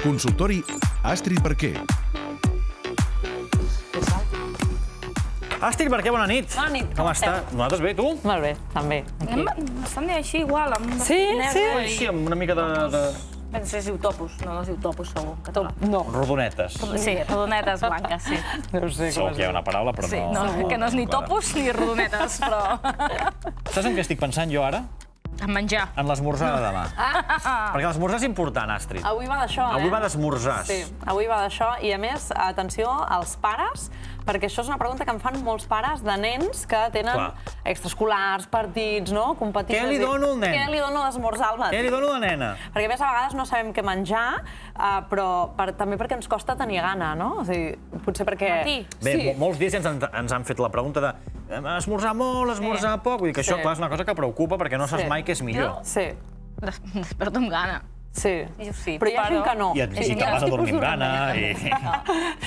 Consultori Astrid Barquer. Astrid Barquer, bona nit. Bona nit. Com està? Nosaltres bé, tu? Molt bé, també. M'estan dient així igual, amb Sí? Sí, amb una mica de... No sé si es diu topos, no es diu topos segur, català. No. rodonetes. Sí, rodonetes blanques, sí. No sé Segur que hi ha una paraula, però Sí, no... no, que no és ni topos ni rodonetes, però... Saps en què estic pensant jo ara? En menjar. En l'esmorzar de demà. Perquè l'esmorzar és important, Astrid. Avui va d'això, Avui va d'esmorzars. Sí, avui va d'això. I a més, atenció als pares, perquè això és una pregunta que em fan molts pares de nens que tenen extraescolars, partits, no? Competicions. Què li dono al nen? Què li dono d'esmorzar al matí? Què li dono a la nena? Perquè a més a vegades no sabem què menjar, però també perquè ens costa tenir gana, no? O sigui, potser perquè... Bé, molts dies ens han fet la pregunta de esmorzar molt, esmorzar poc. Vull dir que això, clar, és una cosa que preocupa perquè no saps mai què és millor. Sí. Desperto amb gana. Sí. Jo sí, però hi ha gent que no. I te'n vas a dormir amb gana.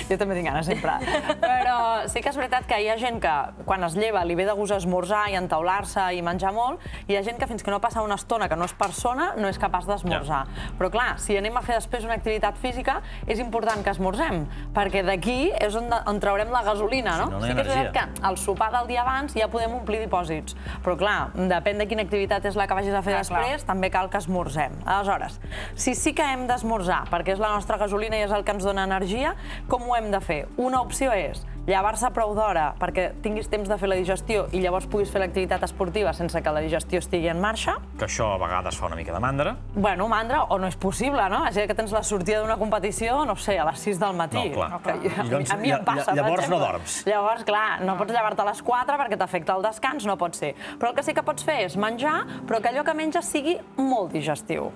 Jo també tinc gana, sempre. Però sí que és veritat que hi ha gent que, quan es lleva, li ve de gust esmorzar i entaular-se i menjar molt, i hi ha gent que fins que no passa una estona que no és persona, no és capaç d'esmorzar. Però clar, si anem a fer després una activitat física, és important que esmorzem, perquè d'aquí és on traurem la gasolina, no? Sí que és veritat que al sopar del dia abans ja podem omplir dipòsits. Però clar, depèn de quina activitat és la que vagis a fer després, també cal que esmorzem. Aleshores, si sí que hem d'esmorzar, perquè és la nostra gasolina i és el que ens dona energia, com ho hem de fer? Una opció és llevar-se prou d'hora perquè tinguis temps de fer la digestió i llavors puguis fer l'activitat esportiva sense que la digestió estigui en marxa. Que això a vegades fa una mica de mandra. Bueno, mandra, o no és possible, no? És que tens la sortida d'una competició, no sé, a les 6 del matí. No, clar. A mi em passa, llavors no dorms. Llavors, clar, no pots llevar-te a les 4 perquè t'afecta el descans, no pot ser. Però el que sí que pots fer és menjar, però que allò que menges sigui molt digestiu.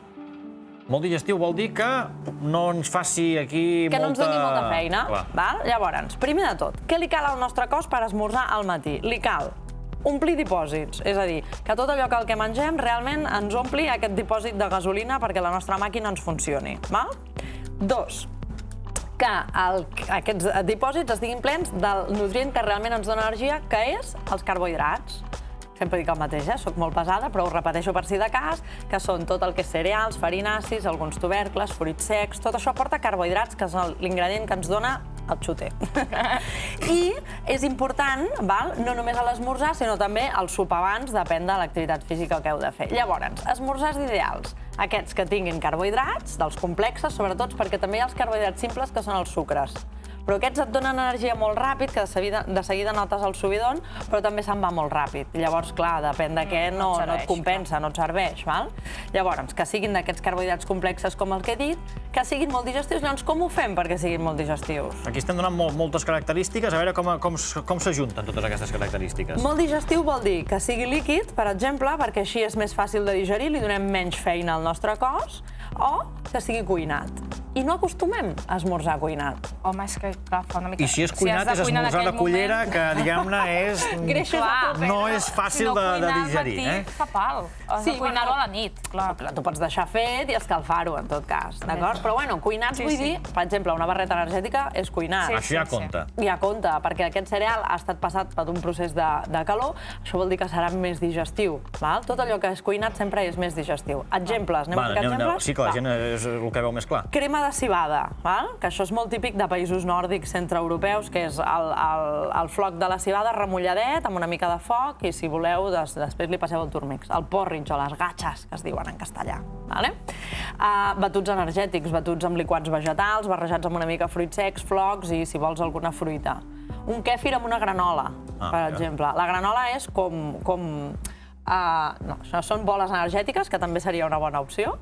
Molt digestiu vol dir que no ens faci aquí molta... Que no ens doni molta feina. Llavors, primer de tot, què li cal al nostre cos per esmorzar al matí? Li cal omplir dipòsits, és a dir, que tot allò que mengem realment ens ompli aquest dipòsit de gasolina perquè la nostra màquina ens funcioni. 2, que aquests dipòsits estiguin plens del nutrient que realment ens dona energia, que és els carbohidrats. Sempre dic el mateix, soc molt pesada, però ho repeteixo per si de cas, que són tot el que és cereals, farinacis, alguns tubercles, fruits secs, tot això porta carbohidrats, que és l'ingredient que ens dona el xuter. I és important, no només a l'esmorzar, sinó també al sopar abans, depèn de l'activitat física que heu de fer. Llavors, esmorzars ideals, aquests que tinguin carbohidrats, dels complexes, sobretot perquè també hi ha els carbohidrats simples, que són els sucres. Però aquests et donen energia molt ràpid, que de seguida notes el subidon, però també se'n va molt ràpid. Llavors, clar, depèn de què no et compensa, no et serveix. Llavors, que siguin d'aquests carbohidrats complexes com el que he dit, que siguin molt digestius. Llavors, com ho fem perquè siguin molt digestius? Aquí estem donant moltes característiques, a veure com s'ajunten totes aquestes característiques. Molt digestiu vol dir que sigui líquid, per exemple, perquè així és més fàcil de digerir, li donem menys feina al nostre cos, o que sigui cuinat. I no acostumem a esmorzar cuinat. Home, és que fa una mica... I si és cuinat, és esmorzar de cullera, que, diguem-ne, no és fàcil de digerir. Si no cuinar al matí, fa pal. Has de cuinar-ho a la nit, clar. T'ho pots deixar fet i escalfar-ho, en tot cas, d'acord? Però, bueno, cuinats vull dir, per exemple, una barreta energètica és cuinat. Això ja compta. Ja compta, perquè aquest cereal ha estat passat per un procés de calor, això vol dir que serà més digestiu. Tot allò que és cuinat sempre és més digestiu. Exemples, anem a ficar exemples? Sí, que la gent és el que veu més clar. Crema de civada, que això és molt típic de països nòrdics centreeuropeus, que és el floc de la civada remulladet amb una mica de foc i, si voleu, després li passeu el turmix. El porridge o les gatxes, que es diuen en castellà. Batuts energètics, batuts amb liquats vegetals, barrejats amb una mica fruits secs, flocs i, si vols, alguna fruita. Un kèfir amb una granola, per exemple. La granola és com... No, això són boles energètiques, que també seria una bona opció,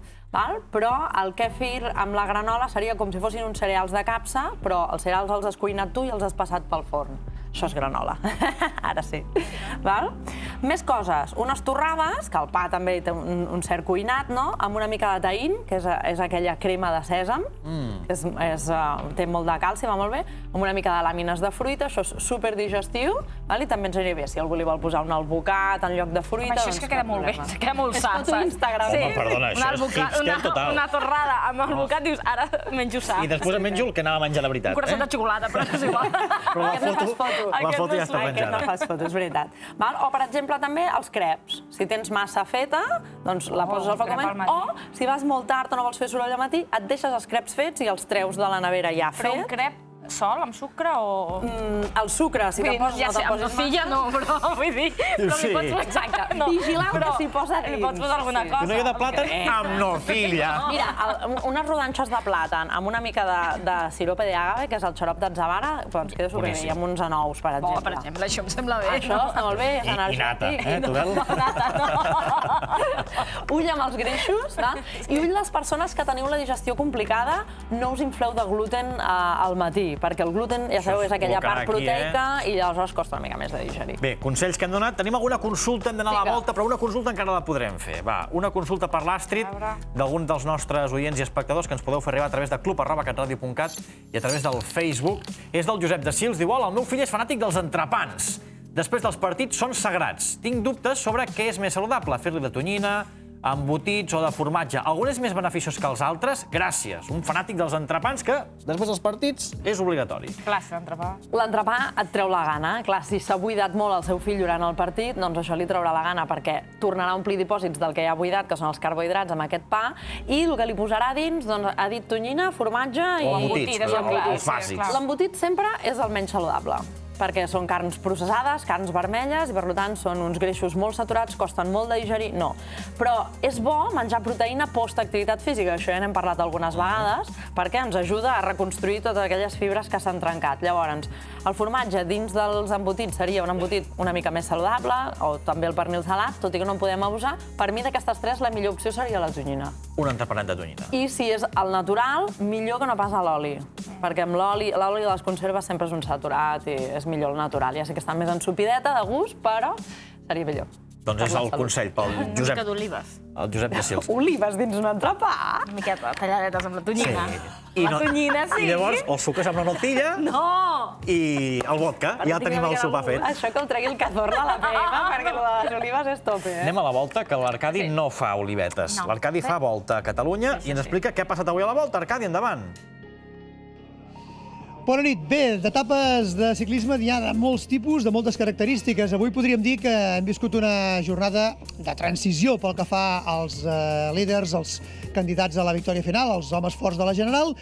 però el kèfir amb la granola seria com si fossin uns cereals de capsa, però els cereals els has cuinat tu i els has passat pel forn. Això és granola. Ara sí. Més coses. Unes torrades, que el pa també té un cert cuinat, amb una mica de taïn, que és aquella crema de sèsam, que té molt de calci, va molt bé, amb una mica de làmines de fruita, això és superdigestiu, i també ens aniria bé si algú li vol posar un albocat en lloc de fruita. Això és que queda molt bé, queda molt sa. És foto Instagram. Home, perdona, això és hipster total. Una torrada amb albocat, dius, ara menjo sa. I després em menjo el que anava a menjar de veritat. Un coração de xocolata, però és igual. Però la foto ja està penjada. Aquest no fas foto, és veritat. O, per exemple, exemple, també els creps. Si tens massa feta, doncs la poses al foc un moment. O, si vas molt tard o no vols fer soroll al matí, et deixes els creps fets i els treus de la nevera ja fet. Però un crep sol, amb sucre o...? El sucre, si te'l poses o no te'l poses massa. Amb nocilla no, però vull dir... Però li pots posar... Exacte. Vigilant que s'hi posa dins. Li pots posar alguna cosa. Una mica de plàtan amb nocilla. Mira, unes rodanxes de plàtan amb una mica de sirope d'agave, que és el xarop d'atzavara, doncs queda superbé, i amb uns anous, per exemple. Per exemple, això em sembla bé. Això està molt bé, és energètic. I nata, Ull amb els greixos, i ull les persones que teniu la digestió complicada, no us infleu de gluten al matí, perquè el gluten, ja sabeu, és aquella part proteica i aleshores costa una mica més de digerir. Bé, consells que hem donat. Tenim alguna consulta, hem d'anar a la volta, però una consulta encara la podrem fer. Va, una consulta per l'Astrid d'algun dels nostres oients i espectadors que ens podeu fer arribar a través de club@catradio.cat i a través del Facebook. És del Josep de Sils, diu: hola, el meu fill és fanàtic dels entrepans. Després dels partits són sagrats. Tinc dubtes sobre què és més saludable, fer-li de tonyina, embotits o de formatge. Algun és més beneficiós que els altres? Gràcies. Un fanàtic dels entrepans que, després dels partits, és obligatori. Classe d'entrepà. L'entrepà et treu la gana. Clar, si s'ha buidat molt el seu fill durant el partit, doncs això li traurà la gana, perquè tornarà a omplir dipòsits del que ja ha buidat, que són els carbohidrats, amb aquest pa, i el que li posarà dins, doncs, ha dit tonyina, formatge i... O embotits, els bàsics. L'embotit sempre és el menys saludable, perquè són carns processades, carns vermelles, i per tant són uns greixos molt saturats, costen molt de digerir, no. Però és bo menjar proteïna post-activitat física, això ja n'hem parlat algunes vegades, perquè ens ajuda a reconstruir totes aquelles fibres que s'han trencat. Llavors, el formatge dins dels embotits seria un embotit una mica més saludable, o també el pernil salat, tot i que no en podem abusar. Per mi, d'aquestes tres, la millor opció seria la tonyina. Un entrepanet de tonyina. I si és el natural, millor que no pas a l'oli, perquè amb l'oli de les conserves sempre és un saturat i és millor el natural. Ja sé que està més ensopideta, de gust, però seria millor. Doncs és el consell pel Josep. Una mica d'olives. El Josep de Sils. Olives dins un entrepà? Una miqueta talladetes amb la tonyina. La tonyina, sí. I llavors el suques amb la nocilla i el vodka. Ja tenim el sopar fet. Això que el tregui el cazorla a la PM, perquè les olives és tope. Anem a la volta, que l'Arcadi no fa olivetes. L'Arcadi fa volta a Catalunya i ens explica què ha passat avui a la volta. Arcadi, endavant. Bona nit. Bé, d'etapes de ciclisme n'hi ha de molts tipus, de moltes característiques. Avui podríem dir que hem viscut una jornada de transició pel que fa als líders, als candidats a la victòria final, els homes forts de la General.